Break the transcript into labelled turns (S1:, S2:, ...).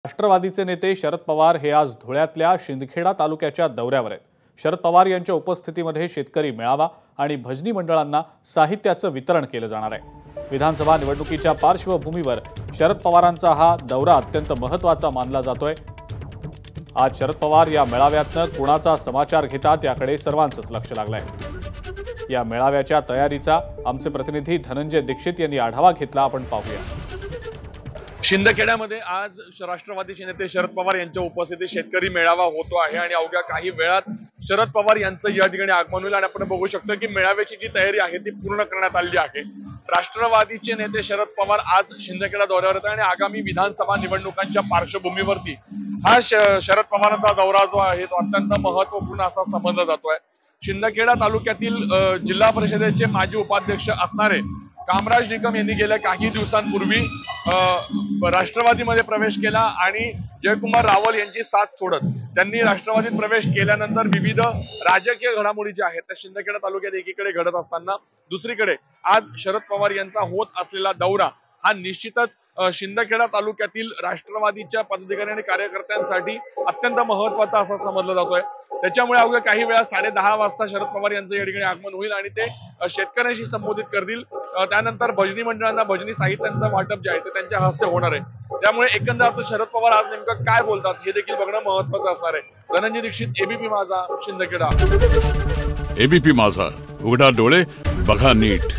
S1: राष्ट्रवादीचे नेते शरद पवार हे आज धुळ्यातल्या शिंदखेडा तालुक्याच्या दौऱ्यावर आहेत। शरद पवार यांच्या उपस्थितीमध्ये शेतकरी मेळावा आणि भजनी मंडळांना साहित्याचं वितरण केलं जाणार आहे। विधानसभा निवडणुकीच्या पार्श्वभूमीवर शरद पवारांचा हा दौरा अत्यंत महत्त्वाचा मानला जातोय। आज शरद पवार या मेळाव्यातनं कोणाचा समाचार घेतात याकडे सर्वांचंच लक्ष लागलंय। या मेळाव्याच्या तयारीचा आमचे प्रतिनिधी धनंजय दीक्षित यांनी आढावा घेतला, आपण पाहूया।
S2: शिंदखेड्यामध्ये आज राष्ट्रवादीचे नेते शरद पवार यांच्या उपस्थितीत शेतकरी मेळावा होतो आहे आणि अवघ्या काही वेळात शरद पवार यांचं या ठिकाणी आगमन होईल आणि आपण बघू शकतो की मेळाव्याची जी तयारी आहे ती पूर्ण करण्यात आली आहे। राष्ट्रवादीचे नेते शरद पवार आज शिंदखेडा दौऱ्यावर आहेत आणि आगामी विधानसभा निवडणुकांच्या पार्श्वभूमीवरती हा शरद पवारांचा दौरा जो आहे तो अत्यंत महत्त्वपूर्ण असा समजला जातोय। शिंदखेडा तालुक्यातील जिल्हा परिषदेचे माजी उपाध्यक्ष असणारे कामराज निकम यांनी गेल्या काही दिवसांपूर्वी राष्ट्रवादीमध्ये प्रवेश केला आणि जयकुमार रावल यांची साथ सोडत त्यांनी राष्ट्रवादीत प्रवेश केल्यानंतर विविध राजकीय घडामोडी ज्या आहेत त्या शिंदखेडा तालुक्यात एकीकडे घडत असताना दुसरीकडे आज शरद पवार यांचा होत असलेला दौरा हा निश्चितच शिंदखेडा तालुक्यातील राष्ट्रवादीच्या पदाधिकारी आणि कार्यकर्त्यांसाठी अत्यंत महत्त्वाचा असा समजला जातोय। त्याच्यामुळे अवघ्या काही वेळा 10:30 वाजता शरद पवार यांचं या ठिकाणी आगमन होईल आणि ते शेतकऱ्यांशी संबोधित करतील। त्यानंतर भजनी मंडळांना भजनी साहित्यांचं वाटप जे आहे ते त्यांच्या हस्ते होणार आहे। त्यामुळे एकंदर शरद पवार आज नेमकं काय बोलतात हे देखील बघणं महत्त्वाचं असणार आहे। धनंजय दीक्षित, एबीपी माझा, शिंदखेडा।
S3: एबीपी माझा, उघडा डोळे बघा नीट।